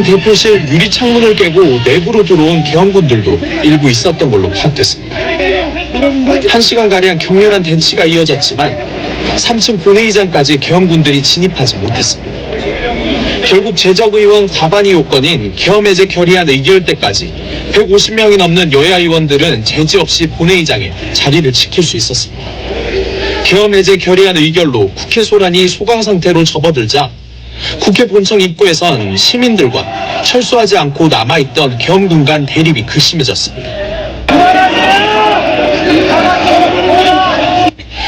대표실 유리 창문을 깨고 내부로 들어온 계엄군들도 일부 있었던 걸로 파악됐습니다. 1시간가량 격렬한 대치가 이어졌지만 3층 본회의장까지 계엄군들이 진입하지 못했습니다. 결국 제적의원 과반이 요건인 계엄 해제 결의안 의결 때까지 150명이 넘는 여야 의원들은 제지 없이 본회의장에 자리를 지킬 수 있었습니다. 계엄 해제 결의안 의결로 국회 소란이 소강 상태로 접어들자 국회 본청 입구에선 시민들과 철수하지 않고 남아있던 계엄군 간 대립이 극심해졌습니다.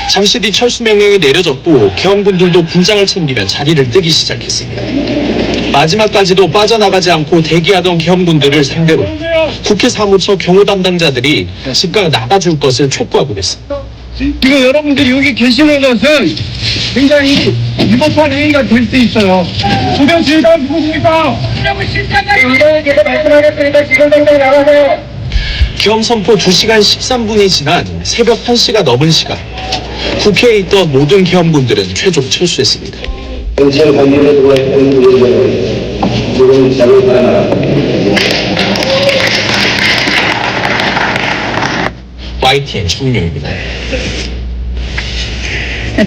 잠시 뒤 철수 명령이 내려졌고 계엄군들도 분장을 챙기며 자리를 뜨기 시작했습니다. 마지막까지도 빠져나가지 않고 대기하던 계엄군들을 상대로 국회 사무처 경호 담당자들이 즉각 나가줄 것을 촉구하고 있습니다. 지금 여러분들이 여기 계시는 것은 굉장히 위법한 행위가 될 수 있어요. 소변실장 누구십니까? 의원님께서 말씀하셨으니까 지금 당장 나가세요. 계엄 선포 2시간 13분이 지난 새벽 1시가 넘은 시간, 국회에 있던 모든 계엄군들은 최종 철수했습니다. 경찰 관계에 들어와 있는 의원들은 지금 잘못하나 YTN 정용입니다.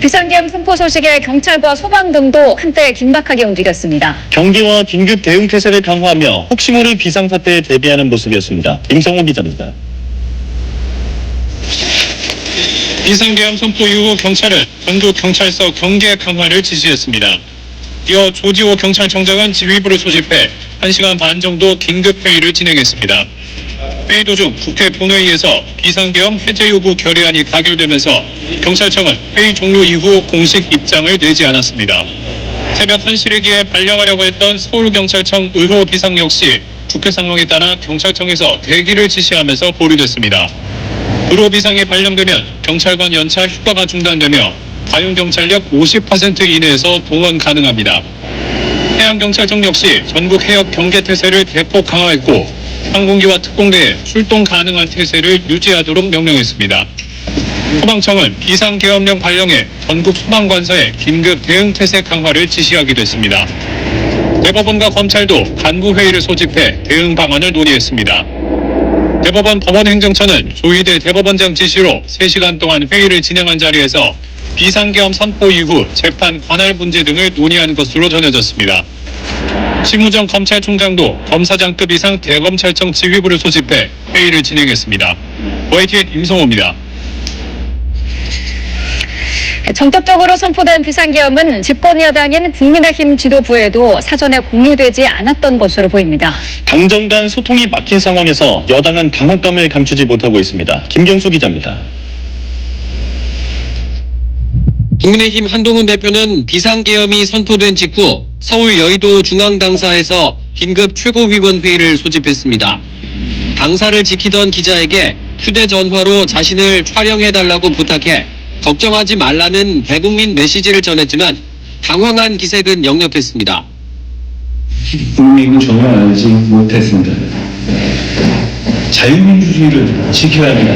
비상계엄 선포 소식에 경찰과 소방 등도 한때 긴박하게 움직였습니다. 경계와 긴급 대응 태세를 강화하며 혹시 모를 비상사태에 대비하는 모습이었습니다. 임성호 기자입니다. 비상계엄 선포 이후 경찰은 전국 경찰서 경계 강화를 지시했습니다. 이어 조지호 경찰청장은 지휘부를 소집해 1시간 반 정도 긴급회의를 진행했습니다. 회의 도중 국회 본회의에서 비상계엄 해제 요구 결의안이 가결되면서 경찰청은 회의 종료 이후 공식 입장을 내지 않았습니다. 새벽 1시래기에 발령하려고 했던 서울경찰청 의호 비상 역시 국회 상황에 따라 경찰청에서 대기를 지시하면서 보류됐습니다. 의호 비상이 발령되면 경찰관 연차 휴가가 중단되며 가용경찰력 50% 이내에서 동원 가능합니다. 해양경찰청 역시 전국 해역 경계 태세를 대폭 강화했고 항공기와 특공대에 출동 가능한 태세를 유지하도록 명령했습니다. 소방청은 비상계엄령 발령에 전국 소방관서에 긴급 대응 태세 강화를 지시하기도 했습니다. 대법원과 검찰도 간부회의를 소집해 대응 방안을 논의했습니다. 대법원 법원행정처는 조희대 대법원장 지시로 3시간 동안 회의를 진행한 자리에서 비상계엄 선포 이후 재판 관할 문제 등을 논의한 것으로 전해졌습니다. 심우정 검찰총장도 검사장급 이상 대검찰청 지휘부를 소집해 회의를 진행했습니다. YTN 임성호입니다. 전격적으로 선포된 비상계엄은 집권 여당인 국민의힘 지도부에도 사전에 공유되지 않았던 것으로 보입니다. 당정 간 소통이 막힌 상황에서 여당은 당혹감을 감추지 못하고 있습니다. 김경수 기자입니다. 국민의힘 한동훈 대표는 비상계엄이 선포된 직후 서울 여의도 중앙당사에서 긴급 최고위원 회의를 소집했습니다. 당사를 지키던 기자에게 휴대전화로 자신을 촬영해달라고 부탁해 걱정하지 말라는 대국민 메시지를 전했지만 당황한 기색은 역력했습니다. 국민은 정말 알지 못했습니다. 자유민주주의를 지켜야 합니다.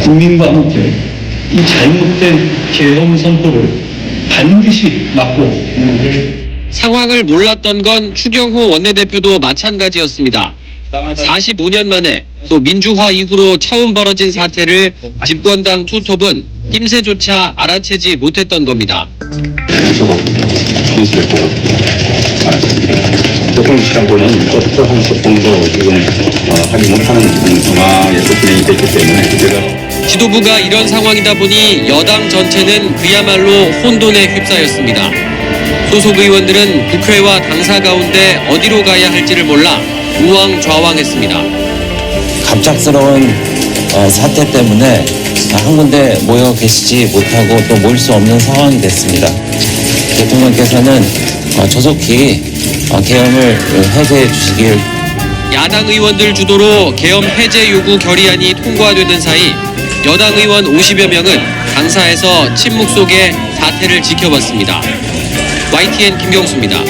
국민과 함께 이 잘못된 계엄 선포를 반드시 막고 상황을 몰랐던 건 추경호 원내대표도 마찬가지였습니다. 45년 만에 또 민주화 이후로 처음 벌어진 사태를 집권당 투톱은 낌새조차 알아채지 못했던 겁니다. 교통시간보는 어떠한 소통도 지금 하지 못하는 상황에서 진행이 됐기 때문에 제가 지도부가 이런 상황이다 보니 여당 전체는 그야말로 혼돈에 휩싸였습니다. 소속 의원들은 국회와 당사 가운데 어디로 가야 할지를 몰라 우왕좌왕했습니다. 갑작스러운 사태 때문에 한 군데 모여 계시지 못하고 또 모일 수 없는 상황이 됐습니다. 대통령께서는 조속히 계엄을 해제해 주시길. 야당 의원들 주도로 계엄 해제 요구 결의안이 통과되는 사이 여당 의원 50여 명은 당사에서 침묵 속에 사태를 지켜봤습니다. YTN 김경수입니다.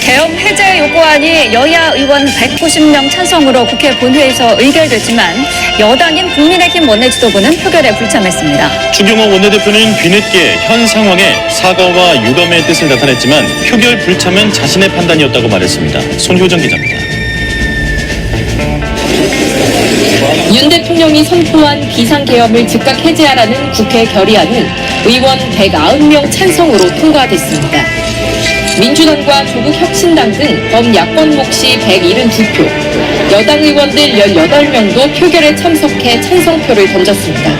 계엄 계엄 해제 요구안이 여야 의원 190명 찬성으로 국회 본회의에서 의결됐지만 여당인 국민의힘 원내지도부는 표결에 불참했습니다. 추경호 원내대표는 뒤늦게 현 상황에 사과와 유감의 뜻을 나타냈지만 표결 불참은 자신의 판단이었다고 말했습니다. 손효정 기자입니다. 윤 대통령이 선포한 비상계엄을 즉각 해제하라는 국회 결의안은 의원 190명 찬성으로 통과됐습니다. 민주당과 조국혁신당 등 범야권 몫이 172표, 여당 의원들 18명도 표결에 참석해 찬성표를 던졌습니다.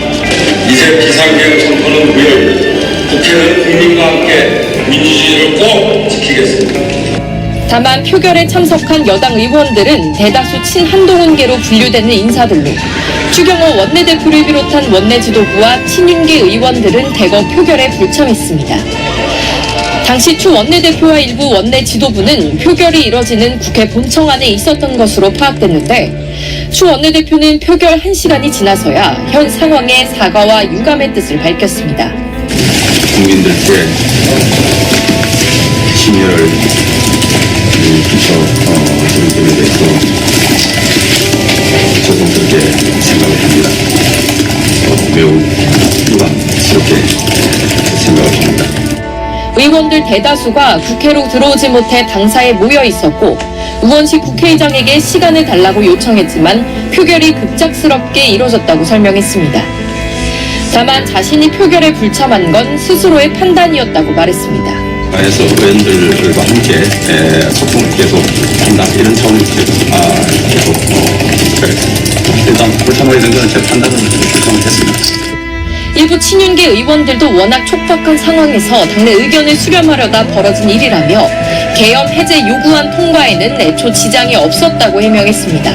이제 비상계엄 선포는 무효. 국회는 국민과 함께 민주주의를 꼭 지키겠습니다. 다만 표결에 참석한 여당 의원들은 대다수 친한동훈계로 분류되는 인사들로 추경호 원내대표를 비롯한 원내지도부와 친윤계 의원들은 대거 표결에 불참했습니다. 당시 추 원내대표와 일부 원내지도부는 표결이 이뤄지는 국회 본청 안에 있었던 것으로 파악됐는데 추 원내대표는 표결 1시간이 지나서야 현 상황에 사과와 유감의 뜻을 밝혔습니다. 국민들께 심려를 부처 대해서 저도 그렇게 생각을 합니다. 매우 유감스럽게 생각을 합니다. 의원들 대다수가 국회로 들어오지 못해 당사에 모여 있었고 우원식 국회의장에게 시간을 달라고 요청했지만 표결이 급작스럽게 이뤄졌다고 설명했습니다. 다만 자신이 표결에 불참한 건 스스로의 판단이었다고 말했습니다. 그래서 의원들과 함께 소통을 계속 한다 이런 차원에서 계속 일단 불참하게 된 것은 제 판단은 불참을 했습니다. 일부 친윤계 의원들도 워낙 촉박한 상황에서 당내 의견을 수렴하려다 벌어진 일이라며 계엄 해제 요구안 통과에는 애초 지장이 없었다고 해명했습니다.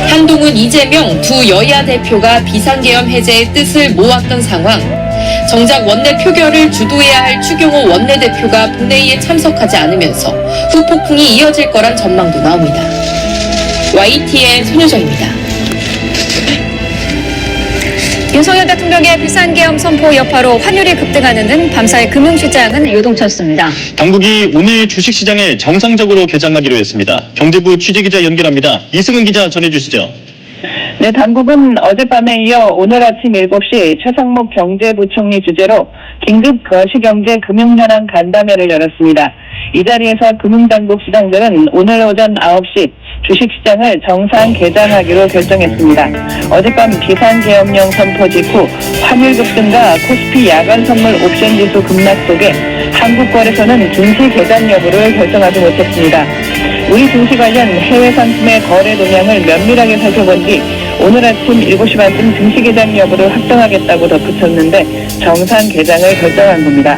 한동훈, 이재명 두 여야 대표가 비상계엄 해제의 뜻을 모았던 상황, 정작 원내 표결을 주도해야 할 추경호 원내대표가 본회의에 참석하지 않으면서 후폭풍이 이어질 거란 전망도 나옵니다. YTN 손효정입니다. 윤석열 대통령의 비상계엄 선포 여파로 환율이 급등하는 등 밤사이 금융시장은 요동쳤습니다. 당국이 오늘 주식시장을 정상적으로 개장하기로 했습니다. 경제부 취재기자 연결합니다. 이승은 기자 전해주시죠. 네, 당국은 어젯밤에 이어 오늘 아침 7시 최상목 경제부총리 주재로 긴급 거시경제 금융현황 간담회를 열었습니다. 이 자리에서 금융당국 수장들은 오늘 오전 9시 주식시장을 정상 개장하기로 결정했습니다. 어젯밤 비상계엄령 선포 직후 환율 급등과 코스피 야간 선물 옵션 지수 급락 속에 한국거래소는 증시 개장 여부를 결정하지 못했습니다. 우리 증시 관련 해외 상품의 거래 동향을 면밀하게 살펴본 뒤 오늘 아침 7시 반쯤 증시 개장 여부를 확정하겠다고 덧붙였는데 정상 개장을 결정한 겁니다.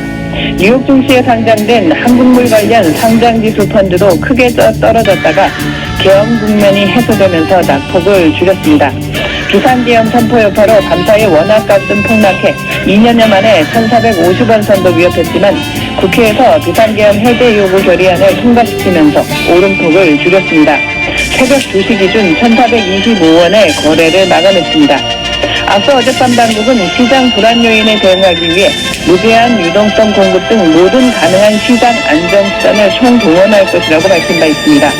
뉴욕 증시에 상장된 한국물 관련 상장지수 펀드도 크게 떨어졌다가 계엄 국면이 해소되면서 낙폭을 줄였습니다. 비상계엄 선포 여파로 밤사이 원화값은 폭락해 2년여 만에 1,450원 선도 위협했지만 국회에서 비상계엄 해제 요구 결의안을 통과시키면서 오름폭을 줄였습니다. 새벽 2시 기준 1,425원의 거래를 마감했습니다. 앞서 어젯밤 당국은 시장 불안 요인에 대응하기 위해 무제한 유동성 공급 등 모든 가능한 시장 안정 수단을 총동원할 것이라고 밝힌 바 있습니다.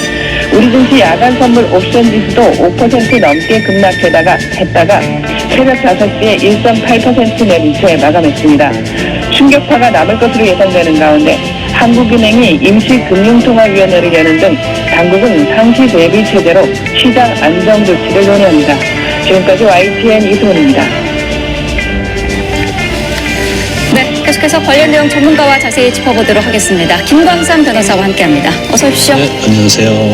우리 증시 야간 선물 옵션 지수도 5% 넘게 급락했다가 새벽 5시에 1.8% 내린 채 마감했습니다. 충격파가 남을 것으로 예상되는 가운데 한국은행이 임시금융통화위원회를 여는 등 당국은 상시 대비 체제로 시장 안정 조치를 논의합니다. 지금까지 YTN 이승훈입니다. 네, 계속해서 관련 내용 전문가와 자세히 짚어보도록 하겠습니다. 김광삼 변호사와 함께합니다. 어서 오십시오. 네, 안녕하세요.